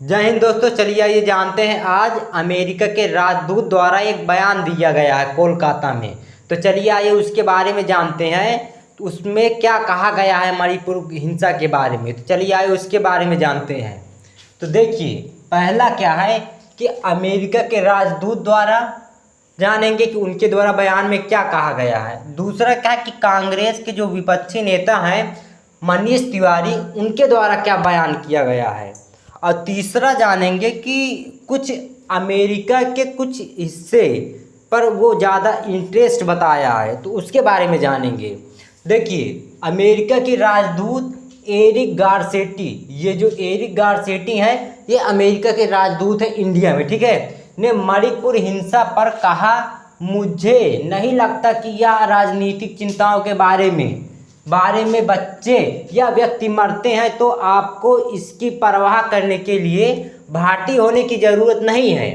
जय हिंद दोस्तों। चलिए आइए जानते हैं आज अमेरिका के राजदूत द्वारा एक बयान दिया गया है कोलकाता में। तो चलिए आइए उसके बारे में जानते हैं। तो उसमें क्या कहा गया है मणिपुर हिंसा के बारे में। तो चलिए आइए उसके बारे में जानते हैं। तो देखिए, पहला क्या है कि अमेरिका के राजदूत द्वारा जानेंगे कि उनके द्वारा बयान में क्या कहा गया है। दूसरा क्या है कि कांग्रेस के जो विपक्षी नेता हैं मनीष तिवारी, उनके द्वारा क्या बयान किया गया है। और तीसरा जानेंगे कि कुछ अमेरिका के कुछ हिस्से पर वो ज़्यादा इंटरेस्ट बताया है, तो उसके बारे में जानेंगे। देखिए, अमेरिका के राजदूत एरिक गारसेटी, ये जो एरिक गारसेटी हैं ये अमेरिका के राजदूत हैं इंडिया में, ठीक है, ने मणिपुर हिंसा पर कहा, मुझे नहीं लगता कि यह राजनीतिक चिंताओं के बारे में बच्चे या व्यक्ति मरते हैं तो आपको इसकी परवाह करने के लिए भारतीय होने की ज़रूरत नहीं है।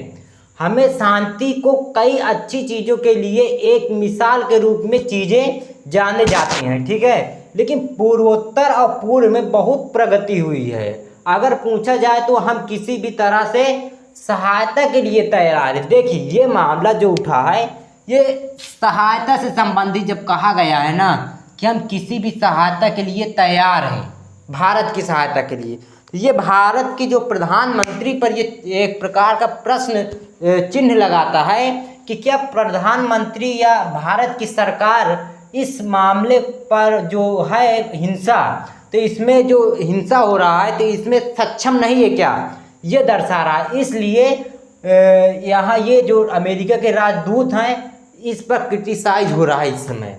हमें शांति को कई अच्छी चीज़ों के लिए एक मिसाल के रूप में चीज़ें जाने जाती हैं, ठीक है, लेकिन पूर्वोत्तर और पूर्व में बहुत प्रगति हुई है। अगर पूछा जाए तो हम किसी भी तरह से सहायता के लिए तैयार हैं। देखिए, ये मामला जो उठा है ये सहायता से संबंधित जब कहा गया है ना कि हम किसी भी सहायता के लिए तैयार हैं, भारत की सहायता के लिए, तो ये भारत की जो प्रधानमंत्री पर ये एक प्रकार का प्रश्न चिन्ह लगाता है कि क्या प्रधानमंत्री या भारत की सरकार इस मामले पर जो है हिंसा, तो इसमें जो हिंसा हो रहा है तो इसमें सक्षम नहीं है क्या, ये दर्शा रहा है। इसलिए यहाँ ये जो अमेरिका के राजदूत हैं इस पर क्रिटिसाइज हो रहा है इस समय।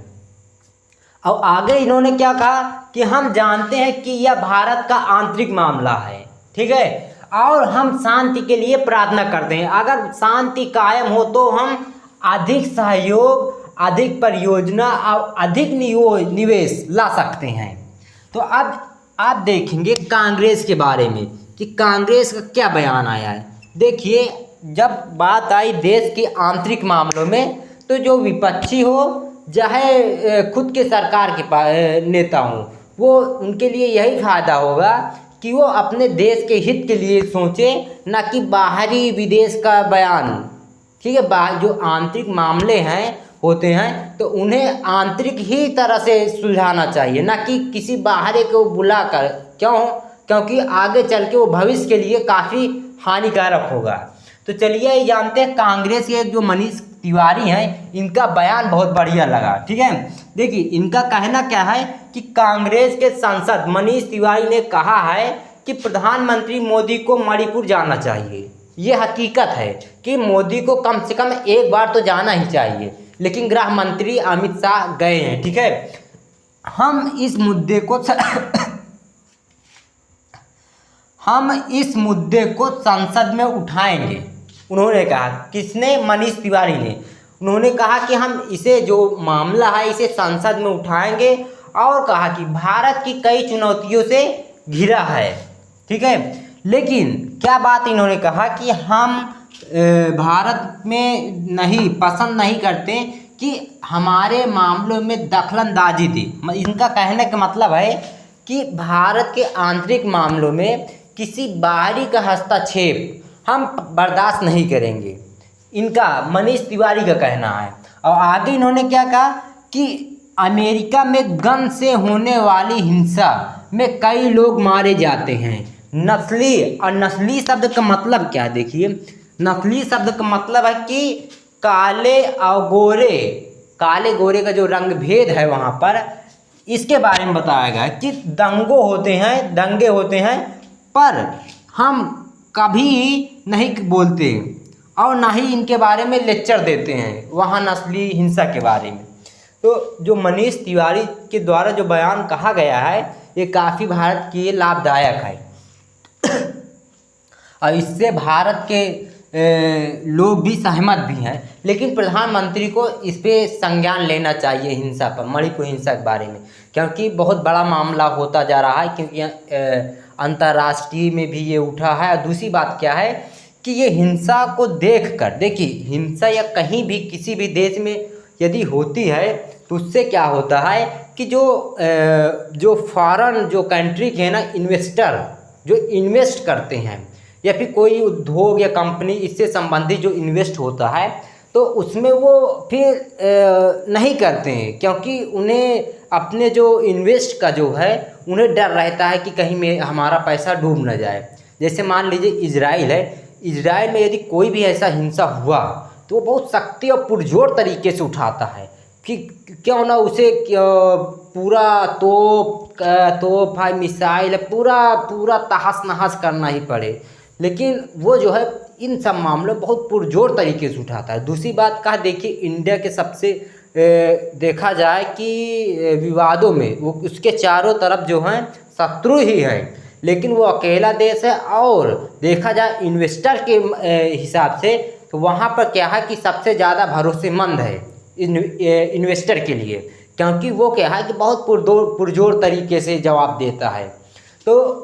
और आगे इन्होंने क्या कहा कि हम जानते हैं कि यह भारत का आंतरिक मामला है, ठीक है, और हम शांति के लिए प्रार्थना करते हैं। अगर शांति कायम हो तो हम अधिक सहयोग, अधिक परियोजना और अधिक निवेश ला सकते हैं। तो अब आप देखेंगे कांग्रेस के बारे में कि कांग्रेस का क्या बयान आया है। देखिए, जब बात आई देश के आंतरिक मामलों में तो जो विपक्षी हो चाहे खुद के सरकार के नेता हों, वो उनके लिए यही फ़ायदा होगा कि वो अपने देश के हित के लिए सोचें, ना कि बाहरी विदेश का बयान, ठीक है। जो आंतरिक मामले हैं होते हैं तो उन्हें आंतरिक ही तरह से सुलझाना चाहिए, ना कि किसी बाहरी को बुलाकर। क्यों? क्योंकि आगे चल के वो भविष्य के लिए काफ़ी हानिकारक होगा। तो चलिए ये जानते हैं कांग्रेस के जो मनीष तिवारी हैं इनका बयान बहुत बढ़िया लगा, ठीक है। देखिए, इनका कहना क्या है कि कांग्रेस के सांसद मनीष तिवारी ने कहा है कि प्रधानमंत्री मोदी को मणिपुर जाना चाहिए। ये हकीकत है कि मोदी को कम से कम एक बार तो जाना ही चाहिए, लेकिन गृह मंत्री अमित शाह गए हैं, ठीक है। हम इस मुद्दे को संसद में उठाएंगे, उन्होंने कहा। किसने? मनीष तिवारी ने। उन्होंने कहा कि हम इसे जो मामला है इसे संसद में उठाएंगे, और कहा कि भारत की कई चुनौतियों से घिरा है, ठीक है, लेकिन क्या बात इन्होंने कहा कि हम भारत में पसंद नहीं करते कि हमारे मामलों में दखलंदाजी दी। इनका कहने का मतलब है कि भारत के आंतरिक मामलों में किसी बाहरी का हस्तक्षेप हम बर्दाश्त नहीं करेंगे, इनका मनीष तिवारी का कहना है। और आगे इन्होंने क्या कहा कि अमेरिका में गन से होने वाली हिंसा में कई लोग मारे जाते हैं। नस्ली शब्द का मतलब क्या है? देखिए, नस्ली शब्द का मतलब है कि काले गोरे का जो रंग भेद है वहाँ पर, इसके बारे में बताया गया कि दंगे होते हैं, पर हम कभी नहीं बोलते और ना ही इनके बारे में लेक्चर देते हैं वहाँ नस्ली हिंसा के बारे में। तो जो मनीष तिवारी के द्वारा जो बयान कहा गया है ये काफ़ी भारत के लिए लाभदायक है और इससे भारत के लोग भी सहमत भी हैं। लेकिन प्रधानमंत्री को इस पर संज्ञान लेना चाहिए हिंसा पर, मणिपुर हिंसा के बारे में, क्योंकि बहुत बड़ा मामला होता जा रहा है, क्योंकि अंतर्राष्ट्रीय में भी ये उठा है। और दूसरी बात क्या है कि ये हिंसा को देखकर, देखिए, हिंसा या कहीं भी किसी भी देश में यदि होती है तो उससे क्या होता है कि जो फॉरेन जो कंट्री के ना इन्वेस्टर जो इन्वेस्ट करते हैं या फिर कोई उद्योग या कंपनी इससे संबंधित जो इन्वेस्ट होता है तो उसमें वो फिर नहीं करते हैं, क्योंकि उन्हें अपने जो इन्वेस्ट का जो है उन्हें डर रहता है कि कहीं में हमारा पैसा डूब न जाए। जैसे मान लीजिए इजराइल है, इजराइल में यदि कोई भी ऐसा हिंसा हुआ तो वो बहुत सख्ती और पुरजोर तरीके से उठाता है कि क्यों ना उसे पूरा तोप भाई मिसाइल पूरा तहस नहस करना ही पड़े, लेकिन वो जो है इन सब मामलों में बहुत पुरजोर तरीके से उठाता है। दूसरी बात कहा, देखिए इंडिया के सबसे देखा जाए कि विवादों में वो उसके चारों तरफ जो हैं शत्रु ही हैं, लेकिन वो अकेला देश है। और देखा जाए इन्वेस्टर के हिसाब से तो वहाँ पर क्या है कि सबसे ज़्यादा भरोसेमंद है इन्वेस्टर के लिए, क्योंकि वो क्या है कि बहुत पुरजोर तरीके से जवाब देता है। तो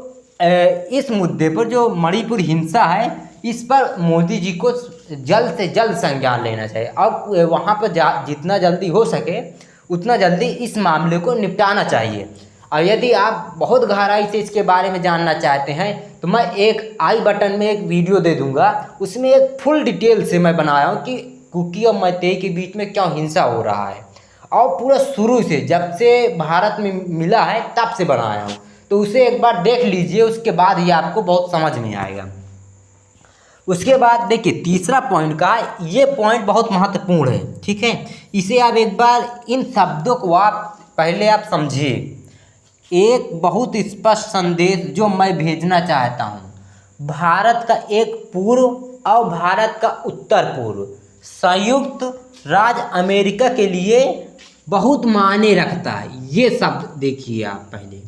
इस मुद्दे पर जो मणिपुर हिंसा है इस पर मोदी जी को जल्द से जल्द संज्ञान लेना चाहिए और वहाँ पर जितना जल्दी हो सके उतना जल्दी इस मामले को निपटाना चाहिए। और यदि आप बहुत गहराई से इसके बारे में जानना चाहते हैं तो मैं एक आई बटन में एक वीडियो दे दूंगा, उसमें एक फुल डिटेल से मैं बनाया हूँ कि कुकी और मैतेई के बीच में क्यों हिंसा हो रहा है, और पूरा शुरू से जब से भारत में मिला है तब से बनाया हूँ, तो उसे एक बार देख लीजिए, उसके बाद ही आपको बहुत समझ में आएगा। उसके बाद देखिए तीसरा पॉइंट का, ये पॉइंट बहुत महत्वपूर्ण है, ठीक है। इसे आप एक बार इन शब्दों को पहले आप समझिए। एक बहुत स्पष्ट संदेश जो मैं भेजना चाहता हूँ, भारत का एक पूर्व और भारत का उत्तर पूर्व संयुक्त राज्य अमेरिका के लिए बहुत मायने रखता है। ये शब्द देखिए आप पहले,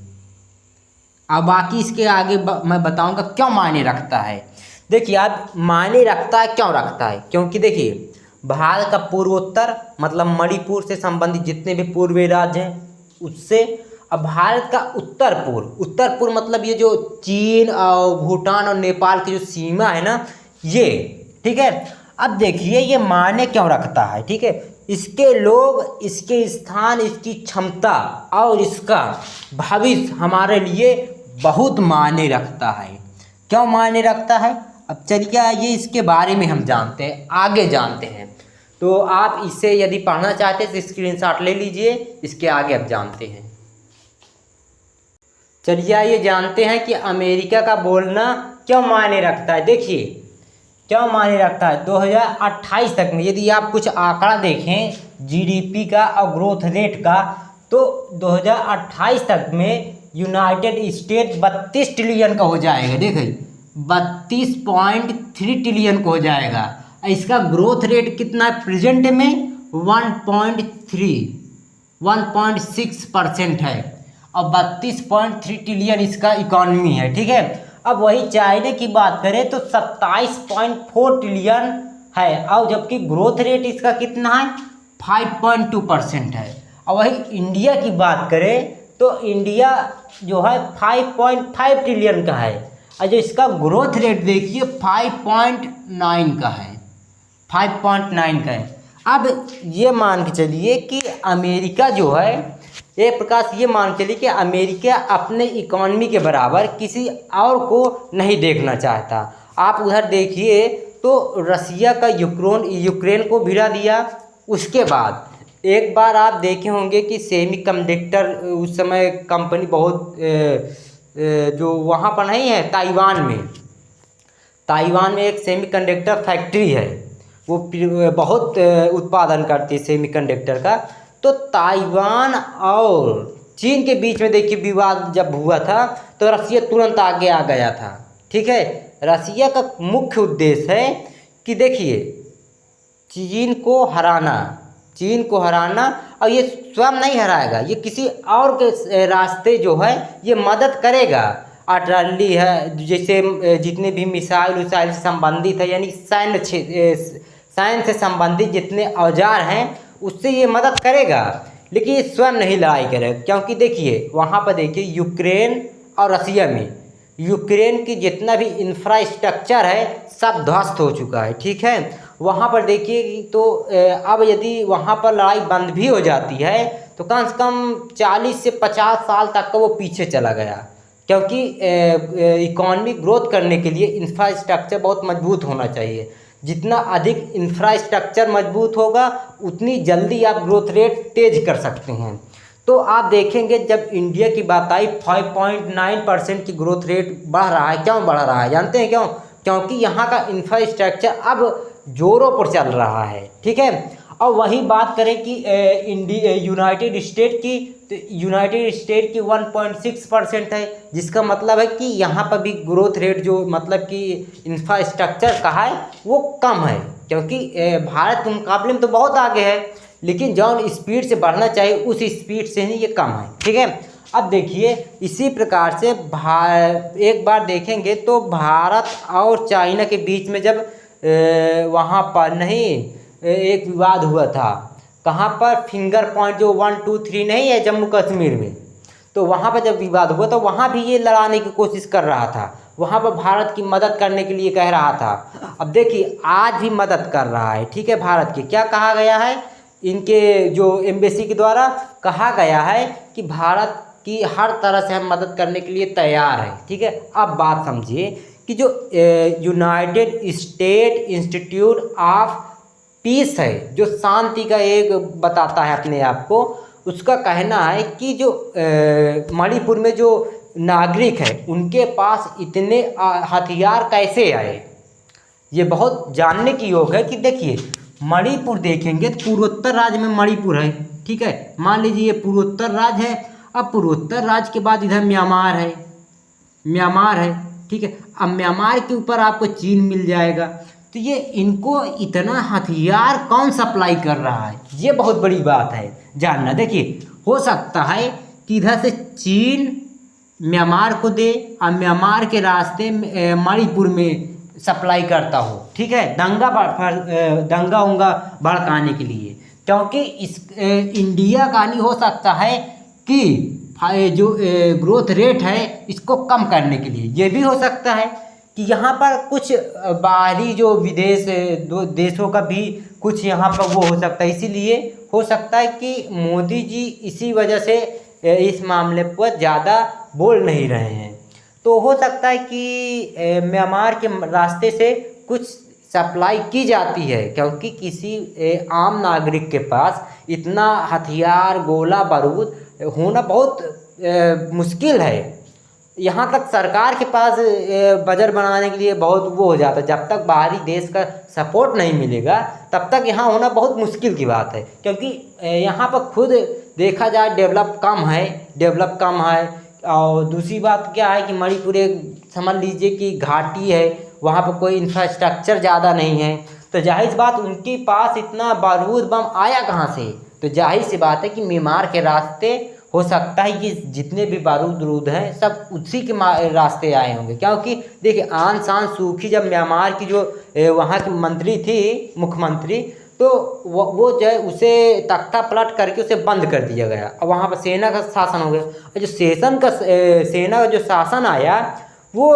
अब बाकी इसके आगे मैं बताऊंगा क्यों मायने रखता है। देखिए आप मायने रखता है क्यों रखता है, क्योंकि देखिए भारत का पूर्वोत्तर मतलब मणिपुर से संबंधित जितने भी पूर्वी राज्य हैं उससे, अब भारत का उत्तर पूर्व मतलब ये जो चीन और भूटान और नेपाल की जो सीमा है ना ये, ठीक है। अब देखिए ये मायने क्यों रखता है, ठीक है। इसके लोग, इसके स्थान, इसकी क्षमता और इसका भविष्य हमारे लिए बहुत मायने रखता है। क्यों मायने रखता है, अब चलिए आइए इसके बारे में हम जानते हैं, आगे जानते हैं। तो आप इसे यदि पढ़ना चाहते हैं तो स्क्रीनशॉट ले लीजिए, इसके आगे अब जानते हैं। चलिए आइए जानते हैं कि अमेरिका का बोलना क्यों मायने रखता है। देखिए क्यों मायने रखता है, 2028 तक में यदि आप कुछ आंकड़ा देखें जीडीपी का और ग्रोथ रेट का, तो 2028 तक में यूनाइटेड स्टेट 32 ट्रिलियन का हो जाएगा। देखिए 32.3 ट्रिलियन का हो जाएगा। इसका ग्रोथ रेट कितना है प्रेजेंट में 1.6% है, और 32.3 ट्रिलियन इसका इकॉनमी है, ठीक है। अब वही चाइना की बात करें तो 27.4 ट्रिलियन है, और जबकि ग्रोथ रेट इसका कितना है 5.2% है। और वही इंडिया की बात करें तो इंडिया जो है 5.5 ट्रिलियन का है, और जो इसका ग्रोथ रेट देखिए 5.9 का है, 5.9 का है। अब ये मान के चलिए कि अमेरिका जो है, एक प्रकार से ये मान के चलिए कि अमेरिका अपने इकॉनमी के बराबर किसी और को नहीं देखना चाहता। आप उधर देखिए तो रसिया का यूक्रेन को भिड़ा दिया। उसके बाद एक बार आप देखे होंगे कि सेमीकंडक्टर उस समय कंपनी बहुत जो वहाँ पर नहीं है, ताइवान में एक सेमीकंडक्टर फैक्ट्री है, वो बहुत उत्पादन करती है सेमीकंडक्टर का। तो ताइवान और चीन के बीच में देखिए विवाद जब हुआ था तो रसिया तुरंत आगे आ गया था, ठीक है। रसिया का मुख्य उद्देश्य है कि देखिए चीन को हराना, और ये स्वयं नहीं हराएगा, ये किसी और के रास्ते जो है ये मदद करेगा। आर्टिलरी है, जैसे जितने भी मिसाइल से संबंधित है, यानी सैन्य से संबंधित जितने औजार हैं उससे ये मदद करेगा, लेकिन ये स्वयं नहीं लड़ाई करेगा। क्योंकि देखिए वहाँ पर देखिए यूक्रेन और रसिया में यूक्रेन की जितना भी इंफ्रास्ट्रक्चर है सब ध्वस्त हो चुका है, ठीक है। वहाँ पर देखिए तो अब यदि वहाँ पर लड़ाई बंद भी हो जाती है तो कम से कम 40 से 50 साल तक का वो पीछे चला गया, क्योंकि इकॉनमी ग्रोथ करने के लिए इंफ्रास्ट्रक्चर बहुत मजबूत होना चाहिए। जितना अधिक इंफ्रास्ट्रक्चर मजबूत होगा उतनी जल्दी आप ग्रोथ रेट तेज कर सकते हैं। तो आप देखेंगे जब इंडिया की बात आई 5.9% की ग्रोथ रेट बढ़ रहा है। क्यों बढ़ रहा है जानते हैं क्यों? क्योंकि यहाँ का इंफ्रास्ट्रक्चर अब जोरों पर चल रहा है, ठीक है। और वही बात करें कि यूनाइटेड स्टेट की, तो यूनाइटेड स्टेट की 1.6% है, जिसका मतलब है कि यहाँ पर भी ग्रोथ रेट जो मतलब कि इंफ्रास्ट्रक्चर का है वो कम है। क्योंकि भारत के मुकाबले में तो बहुत आगे है, लेकिन जो स्पीड से बढ़ना चाहिए उस स्पीड से ही ये कम है, ठीक है। अब देखिए इसी प्रकार से एक बार देखेंगे तो भारत और चाइना के बीच में जब वहाँ पर नहीं एक विवाद हुआ था, कहाँ पर फिंगर पॉइंट जो 1 2 3 नहीं है जम्मू कश्मीर में, तो वहाँ पर जब विवाद हुआ तो वहाँ भी ये लड़ाने की कोशिश कर रहा था, वहाँ पर भारत की मदद करने के लिए कह रहा था। अब देखिए आज भी मदद कर रहा है, ठीक है। भारत की क्या कहा गया है, इनके जो एम्बेसी के द्वारा कहा गया है कि भारत की हर तरह से हम मदद करने के लिए तैयार है, ठीक है। अब बात समझिए कि जो United state institute of peace है, जो शांति का एक बताता है अपने आप को, उसका कहना है कि जो मणिपुर में जो नागरिक है उनके पास इतने हथियार कैसे आए, ये बहुत जानने की योग है। कि देखिए मणिपुर देखेंगे तो पूर्वोत्तर राज्य में मणिपुर है, ठीक है। मान लीजिए ये पूर्वोत्तर राज्य है। अब पूर्वोत्तर राज्य के बाद इधर म्यांमार है, ठीक है। अब म्यांमार के ऊपर आपको चीन मिल जाएगा। तो ये इनको इतना हथियार कौन सप्लाई कर रहा है, ये बहुत बड़ी बात है जानना। देखिए हो सकता है कि इधर से चीन म्यांमार को दे और म्यांमार के रास्ते मणिपुर में सप्लाई करता हो, ठीक है, दंगा उंगा भड़काने के लिए। क्योंकि इस इंडिया का नहीं हो सकता है कि जो ग्रोथ रेट है इसको कम करने के लिए, ये भी हो सकता है कि यहाँ पर कुछ बाहरी जो विदेश देशों का भी कुछ यहाँ पर वो हो सकता है। इसीलिए हो सकता है कि मोदी जी इसी वजह से इस मामले पर ज़्यादा बोल नहीं रहे हैं। तो हो सकता है कि म्यांमार के रास्ते से कुछ सप्लाई की जाती है, क्योंकि किसी आम नागरिक के पास इतना हथियार गोला बारूद होना बहुत मुश्किल है। यहाँ तक सरकार के पास बजट बनाने के लिए बहुत वो हो जाता है। जब तक बाहरी देश का सपोर्ट नहीं मिलेगा तब तक यहाँ होना बहुत मुश्किल की बात है। क्योंकि यहाँ पर खुद देखा जाए डेवलप कम है। और दूसरी बात क्या है कि मणिपुर एक समझ लीजिए कि घाटी है, वहाँ पर कोई इंफ्रास्ट्रक्चर ज़्यादा नहीं है। तो जाहिर सी बात उनके पास इतना बारूद बम आया कहाँ से? तो जाहिर सी बात है कि म्यांमार के रास्ते हो सकता है कि जितने भी बारूद हैं सब उसी के रास्ते आए होंगे। क्योंकि देखिए आन शान सूखी जब म्यांमार की जो वहाँ की मंत्री थी, मुख्यमंत्री, तो वो जो है उसे तख्ता पलट करके उसे बंद कर दिया गया और वहाँ पर सेना का शासन हो गया। और जो सेना का जो शासन आया वो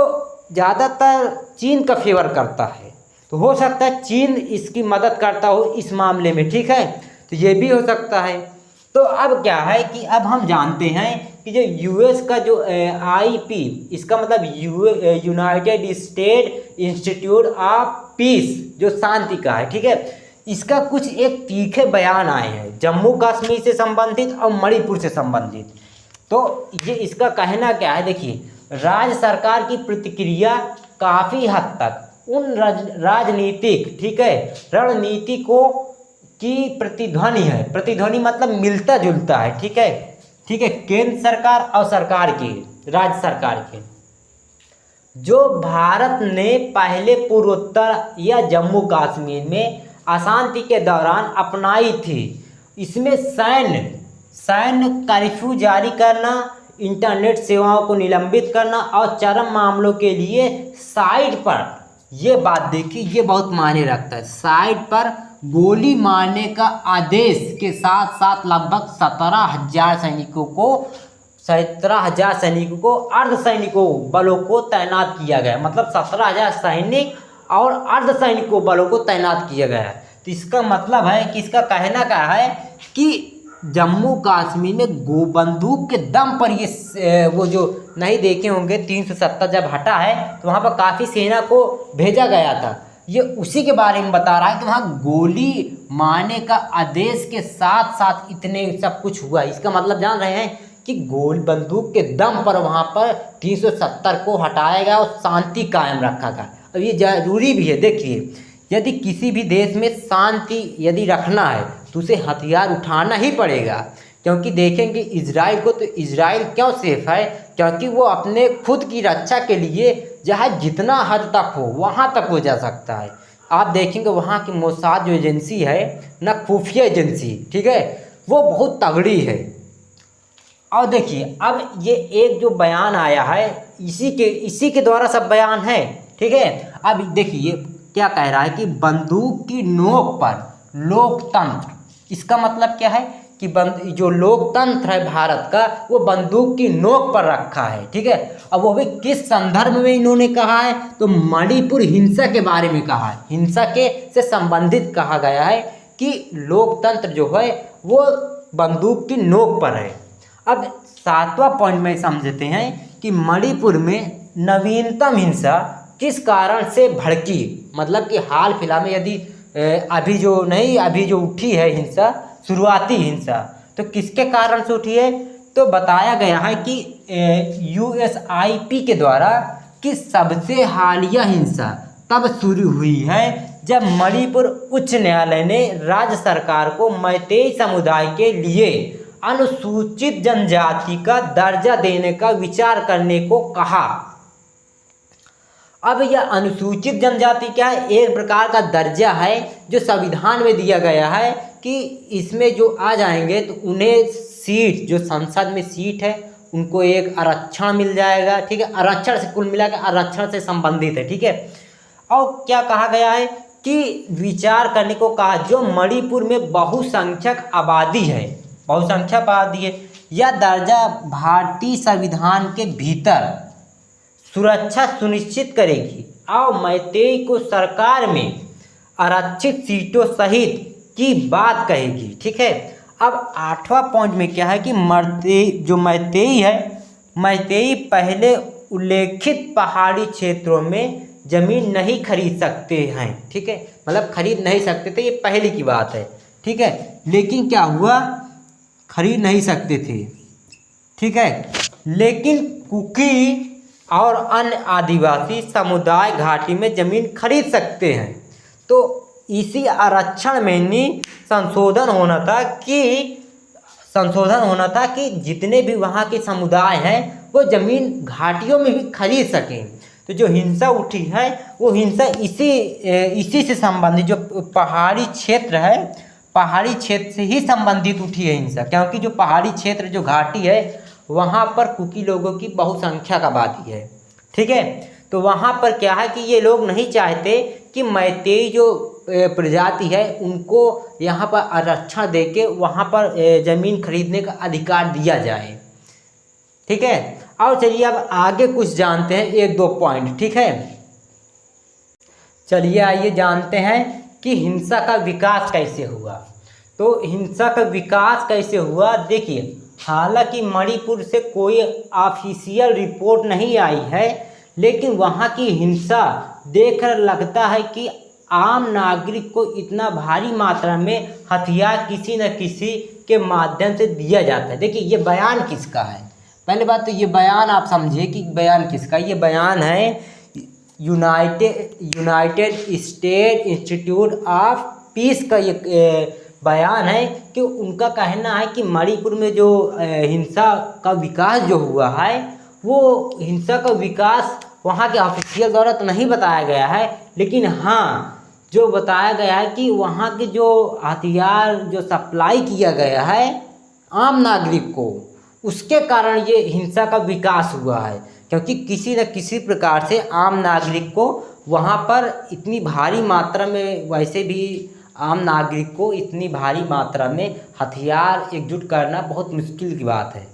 ज़्यादातर चीन का फेवर करता है। तो हो सकता है चीन इसकी मदद करता हो इस मामले में, ठीक है। तो ये भी हो सकता है। तो अब क्या है कि अब हम जानते हैं कि जो यूएस का जो आईपी, इसका मतलब United state institute of peace, जो शांति का है, ठीक है, इसका कुछ एक तीखे बयान आए हैं जम्मू कश्मीर से संबंधित और मणिपुर से संबंधित। तो ये इसका कहना क्या है, देखिए राज्य सरकार की प्रतिक्रिया काफ़ी हद तक उन राजनीतिक, ठीक है, रणनीति को की प्रतिध्वनि है। प्रतिध्वनि मतलब मिलता जुलता है, ठीक है, केंद्र सरकार और सरकार की, राज्य सरकार के, जो भारत ने पहले पूर्वोत्तर या जम्मू कश्मीर में अशांति के दौरान अपनाई थी। इसमें सैन्य कर्फ्यू जारी करना, इंटरनेट सेवाओं को निलंबित करना और चरम मामलों के लिए साइट पर, ये बात देखिए ये बहुत मायने रखता है, साइट पर गोली मारने का आदेश के साथ साथ लगभग 17,000 सैनिकों को अर्धसैनिकों बलों को तैनात किया गया। मतलब 17,000 सैनिक और अर्धसैनिकों बलों को तैनात किया गया है। तो इसका मतलब है कि इसका कहना क्या है कि जम्मू कश्मीर में बंदूक के दम पर ये वो जो नहीं देखे होंगे 370 जब हटा है तो वहाँ पर काफ़ी सेना को भेजा गया था। ये उसी के बारे में बता रहा है कि वहाँ गोली मारने का आदेश के साथ साथ इतने सब कुछ हुआ। इसका मतलब जान रहे हैं कि गोल बंदूक के दम पर वहाँ पर 370 को हटाया गया और शांति कायम रखा गया। अब ये जरूरी भी है। देखिए, यदि किसी भी देश में शांति यदि रखना है तो उसे हथियार उठाना ही पड़ेगा, क्योंकि देखेंगे इजराइल को, तो इजराइल क्यों सेफ है? क्योंकि वो अपने खुद की रक्षा के लिए चाहे जितना हद तक हो वहाँ तक वो जा सकता है। आप देखेंगे वहाँ की मोसाद जो एजेंसी है ना, खुफिया एजेंसी, ठीक है, वो बहुत तगड़ी है। और देखिए, अब ये एक जो बयान आया है इसी के द्वारा सब बयान है, ठीक है। अब देखिए क्या कह रहा है कि बंदूक की नोक पर लोकतंत्र। इसका मतलब क्या है कि जो लोकतंत्र है भारत का वो बंदूक की नोक पर रखा है, ठीक है। अब वो भी किस संदर्भ में इन्होंने कहा है? तो मणिपुर हिंसा के बारे में कहा है। हिंसा के से संबंधित कहा गया है कि लोकतंत्र जो है वो बंदूक की नोक पर है। अब 7वां पॉइंट में समझते हैं कि मणिपुर में नवीनतम हिंसा किस कारण से भड़की। मतलब कि हाल फिलहाल में यदि अभी जो उठी है हिंसा, शुरुआती हिंसा, तो किसके कारण से उठी है? तो बताया गया है कि USIP के द्वारा कि सबसे हालिया हिंसा तब शुरू हुई है जब मणिपुर उच्च न्यायालय ने राज्य सरकार को मैतेई समुदाय के लिए अनुसूचित जनजाति का दर्जा देने का विचार करने को कहा। अब यह अनुसूचित जनजाति क्या है? एक प्रकार का दर्जा है जो संविधान में दिया गया है कि इसमें जो आ जाएंगे तो उन्हें सीट, जो संसद में सीट है, उनको एक आरक्षण मिल जाएगा, ठीक है। आरक्षण से कुल मिलाकर आरक्षण से संबंधित है, ठीक है। और क्या कहा गया है कि विचार करने को कहा जो मणिपुर में बहुसंख्यक आबादी है, यह दर्जा भारतीय संविधान के भीतर सुरक्षा सुनिश्चित करेगी और मैतेई को सरकार में आरक्षित सीटों सहित की बात कहेगी, ठीक है। अब 8वां पॉइंट में क्या है कि मैतेई पहले उल्लेखित पहाड़ी क्षेत्रों में जमीन नहीं खरीद सकते हैं, ठीक है। मतलब खरीद नहीं सकते थे, ये पहले की बात है, ठीक है। लेकिन क्या हुआ? खरीद नहीं सकते थे, ठीक है। लेकिन कुकी और अन्य आदिवासी समुदाय घाटी में ज़मीन खरीद सकते हैं। तो इसी आरक्षण में ही संशोधन होना था कि जितने भी वहाँ के समुदाय हैं वो ज़मीन घाटियों में भी खरीद सकें। तो जो हिंसा उठी है वो हिंसा इसी से संबंधित, जो पहाड़ी क्षेत्र है, पहाड़ी क्षेत्र से ही संबंधित उठी है हिंसा, क्योंकि जो पहाड़ी क्षेत्र, जो घाटी है, वहाँ पर कुकी लोगों की बहुसंख्यक आबादी है, ठीक है। तो वहाँ पर क्या है कि ये लोग नहीं चाहते कि मैतेई जो प्रजाति है उनको यहाँ पर आरक्षण देके वहाँ पर ज़मीन खरीदने का अधिकार दिया जाए, ठीक है। और चलिए अब आगे कुछ जानते हैं, 1-2 पॉइंट, ठीक है। चलिए आइए जानते हैं कि हिंसा का विकास कैसे हुआ। तो हिंसा का विकास कैसे हुआ, देखिए, हालांकि मणिपुर से कोई ऑफिशियल रिपोर्ट नहीं आई है, लेकिन वहाँ की हिंसा देखकर लगता है कि आम नागरिक को इतना भारी मात्रा में हथियार किसी न किसी के माध्यम से दिया जाता है। देखिए, ये बयान किसका है? पहले बात तो ये बयान आप समझिए कि बयान किसका। ये बयान है United state institute of peace का। ये बयान है कि उनका कहना है कि मणिपुर में जो हिंसा का विकास जो हुआ है, वो हिंसा का विकास वहाँ के ऑफिशियल द्वारा तो नहीं बताया गया है, लेकिन हाँ, जो बताया गया है कि वहाँ के जो हथियार जो सप्लाई किया गया है आम नागरिक को, उसके कारण ये हिंसा का विकास हुआ है। क्योंकि किसी न किसी प्रकार से आम नागरिक को वहाँ पर इतनी भारी मात्रा में, वैसे भी आम नागरिक को इतनी भारी मात्रा में हथियार एकजुट करना बहुत मुश्किल की बात है।